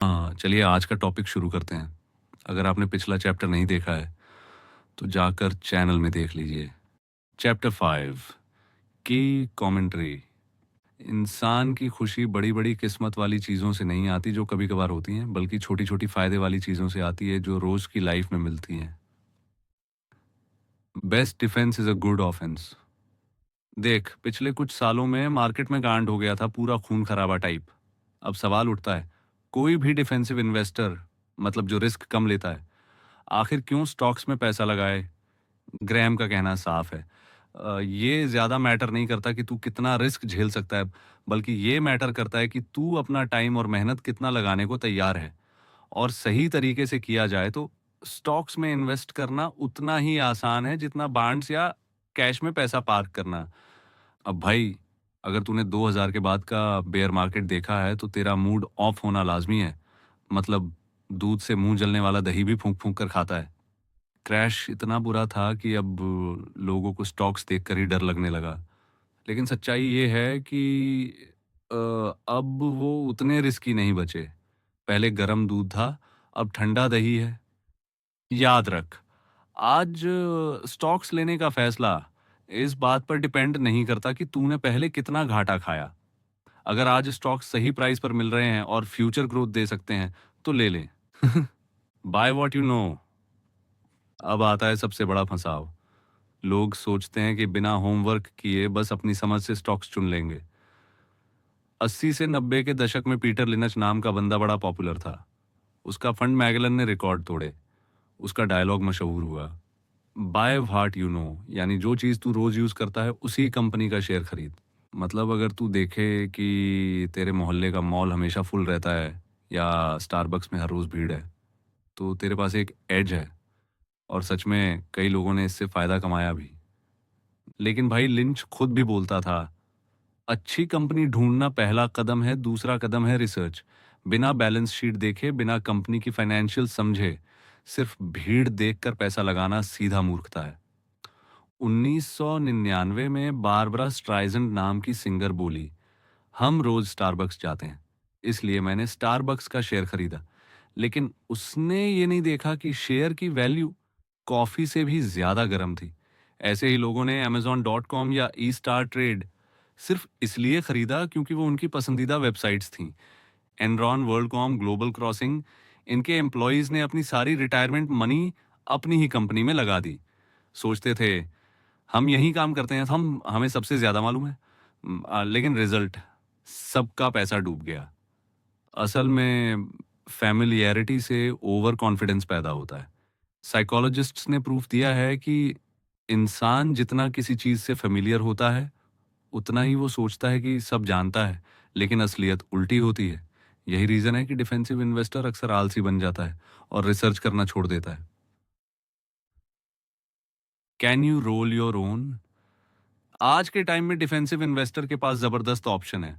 हाँ, चलिए आज का टॉपिक शुरू करते हैं। अगर आपने पिछला चैप्टर नहीं देखा है, तो जाकर चैनल में देख लीजिए। चैप्टर 5 की कमेंट्री। इंसान की खुशी बड़ी-बड़ी किस्मत वाली चीज़ों से नहीं आती जो कभी-कभार होती हैं, बल्कि छोटी-छोटी फ़ायदे वाली चीज़ों से आती है जो रोज़ की लाइफ में मिलती हैं। Best defence is a good offence. देख, पिछले कुछ सालों में मार्केट में कांड हो गया था, पूरा खून खराबा टाइप। अब सवाल उठता है, कोई भी डिफेंसिव इन्वेस्टर, मतलब जो रिस्क कम लेता है, आखिर क्यों स्टॉक्स में पैसा लगाए? ग्रैहम का कहना साफ है। ये ज़्यादा मैटर नहीं करता कि तू कितना रिस्क झेल सकता है, बल्कि ये मैटर करता है कि तू अपना टाइम और मेहनत कितना लगाने को तैयार है। और सही तरीके से किया जाए तो स्टॉक्स में इन्वेस्ट करना उतना ही आसान है जितना बॉन्ड्स या कैश में पैसा पार्क करना। अब भाई, अगर तूने 2000 के बाद का बेयर मार्केट देखा है तो तेरा मूड ऑफ होना लाज़मी है। मतलब दूध से मुँह जलने वाला दही भी फूँक-फूँक कर खाता है। क्रैश इतना बुरा था कि अब लोगों को स्टॉक्स देखकर ही डर लगने लगा। लेकिन सच्चाई ये है कि अब वो उतने रिस्की नहीं बचे। पहले गरम दूध था, अब ठंडा दही है। याद रख, आज स्टॉक्स लेने का फैसला इस बात पर डिपेंड नहीं करता कि तूने पहले कितना घाटा खाया। अगर आज स्टॉक्स सही प्राइस पर मिल रहे हैं और फ्यूचर ग्रोथ दे सकते हैं, तो ले ले। By what you know. अब आता है सबसे बड़ा फंसाव। लोग सोचते हैं कि बिना होमवर्क किए बस अपनी समझ से स्टॉक्स चुन लेंगे। 80 से 90 के दशक में पीटर लिनच नाम का बंदा बड़ा पॉपुलर था। उसका फंड मैगलन ने रिकॉर्ड तोड़े। उसका डायलॉग मशहूर हुआ, बाय व्हाट यू नो, यानी जो चीज़ तू रोज यूज करता है उसी कंपनी का शेयर खरीद। मतलब अगर तू देखे कि तेरे मोहल्ले का मॉल हमेशा फुल रहता है या स्टारबक्स में हर रोज भीड़ है, तो तेरे पास एक एज है। और सच में कई लोगों ने इससे फायदा कमाया भी। लेकिन भाई, लिंच खुद भी बोलता था, अच्छी कंपनी ढूंढना पहला कदम है, दूसरा कदम है रिसर्च। बिना बैलेंस शीट देखे, बिना कंपनी की फाइनेंशियल समझे, सिर्फ भीड़ देखकर पैसा लगाना सीधा मूर्खता है। 1999 में बारबरा स्ट्राइजेंड नाम की सिंगर बोली, हम रोज स्टारबक्स जाते हैं, इसलिए मैंने स्टारबक्स का शेयर खरीदा। लेकिन उसने ये नहीं देखा कि शेयर की वैल्यू कॉफी से भी ज्यादा गर्म थी। ऐसे ही लोगों ने Amazon.com या ई स्टार ट्रेड सिर्फ इसलिए खरीदा क्योंकि वो उनकी पसंदीदा वेबसाइट्स थीं। एनरॉन, वर्ल्डकॉम, ग्लोबल क्रॉसिंग, इनके एम्प्लॉयज ने अपनी सारी रिटायरमेंट मनी अपनी ही कंपनी में लगा दी। सोचते थे, हम यही काम करते हैं, हम हमें सबसे ज्यादा मालूम है। लेकिन रिजल्ट, सबका पैसा डूब गया। असल में फैमिलियरिटी से ओवर कॉन्फिडेंस पैदा होता है। साइकोलॉजिस्ट्स ने प्रूफ दिया है कि इंसान जितना किसी चीज से फेमिलियर होता है, उतना ही वो सोचता है कि सब जानता है, लेकिन असलियत उल्टी होती है। यही रीजन है कि डिफेंसिव इन्वेस्टर अक्सर आलसी बन जाता है और रिसर्च करना छोड़ देता है। Can you roll your own? आज के टाइम में डिफेंसिव इन्वेस्टर के पास जबरदस्त ऑप्शन है।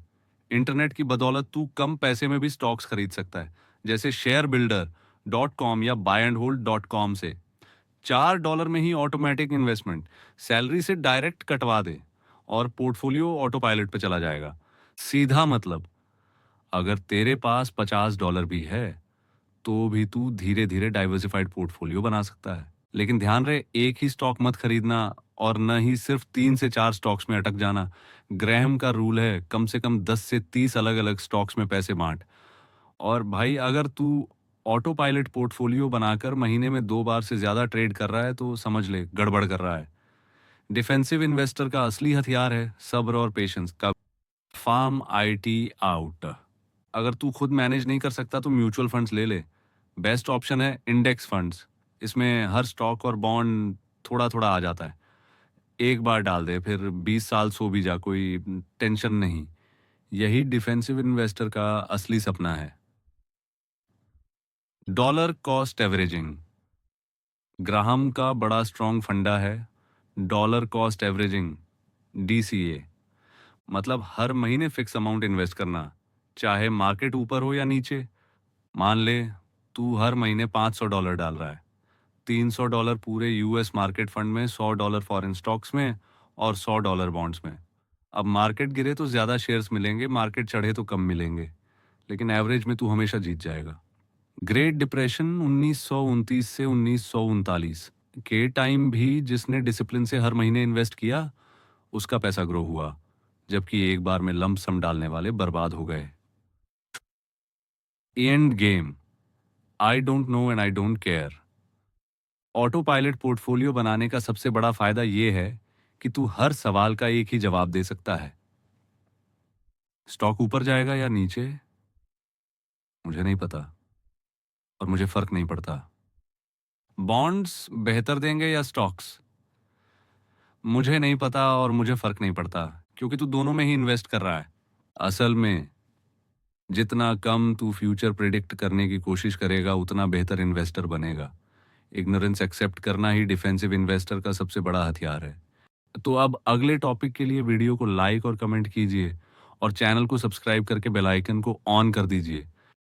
इंटरनेट की बदौलत तू कम पैसे में भी स्टॉक्स खरीद सकता है, जैसे शेयर बिल्डर डॉट कॉम या buy and hold dot com से। $4 में ही ऑटोमेटिक इन्वेस्टमेंट, सैलरी से डायरेक्ट कटवा दे और पोर्टफोलियो ऑटो पायलट पे चला जाएगा। सीधा मतलब, अगर तेरे पास $50 भी है, तो भी तू धीरे धीरे डाइवर्सिफाइड पोर्टफोलियो बना सकता है। लेकिन ध्यान रहे, एक ही स्टॉक मत खरीदना और न ही सिर्फ 3 से 4 स्टॉक्स में अटक जाना। ग्रैहम का रूल है, कम से कम 10 से 30 अलग अलग स्टॉक्स में पैसे बांट। और भाई, अगर तू ऑटो पायलट पोर्टफोलियो बनाकर महीने में 2 बार से ज्यादा ट्रेड कर रहा है तो समझ ले गड़बड़ कर रहा है। डिफेंसिव इन्वेस्टर का असली हथियार है सब्र और पेशेंस का। Farm it out. अगर तू खुद मैनेज नहीं कर सकता तो म्यूचुअल फंड्स ले ले। बेस्ट ऑप्शन है इंडेक्स फंड्स। इसमें हर स्टॉक और बॉन्ड थोड़ा थोड़ा आ जाता है। एक बार डाल दे, फिर 20 साल सो भी जा, कोई टेंशन नहीं। यही डिफेंसिव इन्वेस्टर का असली सपना है। Dollar cost averaging. ग्राहम का बड़ा स्ट्रॉन्ग फंडा है, डॉलर कॉस्ट एवरेजिंग, डीसीए। मतलब हर महीने फिक्स अमाउंट इन्वेस्ट करना, चाहे मार्केट ऊपर हो या नीचे। मान ले तू हर महीने $500 डाल रहा है, $300 पूरे यूएस मार्केट फंड में, $100 फॉरेन स्टॉक्स में और $100 बॉन्ड्स में। अब मार्केट गिरे तो ज्यादा शेयर्स मिलेंगे, मार्केट चढ़े तो कम मिलेंगे। लेकिन एवरेज में तू हमेशा जीत जाएगा। ग्रेट डिप्रेशन 1929 से 1939 के टाइम भी जिसने डिसिप्लिन से हर महीने इन्वेस्ट किया उसका पैसा ग्रो हुआ, जबकि एक बार में लंप सम डालने वाले बर्बाद हो गए। End game, I don't know and I don't care. Auto pilot portfolio बनाने का सबसे बड़ा फायदा यह है कि तू हर सवाल का एक ही जवाब दे सकता है। स्टॉक ऊपर जाएगा या नीचे मुझे नहीं पता और मुझे फर्क नहीं पड़ता। बॉन्ड्स बेहतर देंगे या स्टॉक्स मुझे नहीं पता और मुझे फर्क नहीं पड़ता, क्योंकि तू दोनों में ही इन्वेस्ट कर रहा है। असल में जितना कम तू फ्यूचर प्रिडिक्ट करने की कोशिश करेगा उतना बेहतर इन्वेस्टर बनेगा। इग्नोरेंस एक्सेप्ट करना ही डिफेंसिव इन्वेस्टर का सबसे बड़ा हथियार है। तो अब अगले टॉपिक के लिए वीडियो को लाइक और कमेंट कीजिए और चैनल को सब्सक्राइब करके बेल आइकन को ऑन कर दीजिए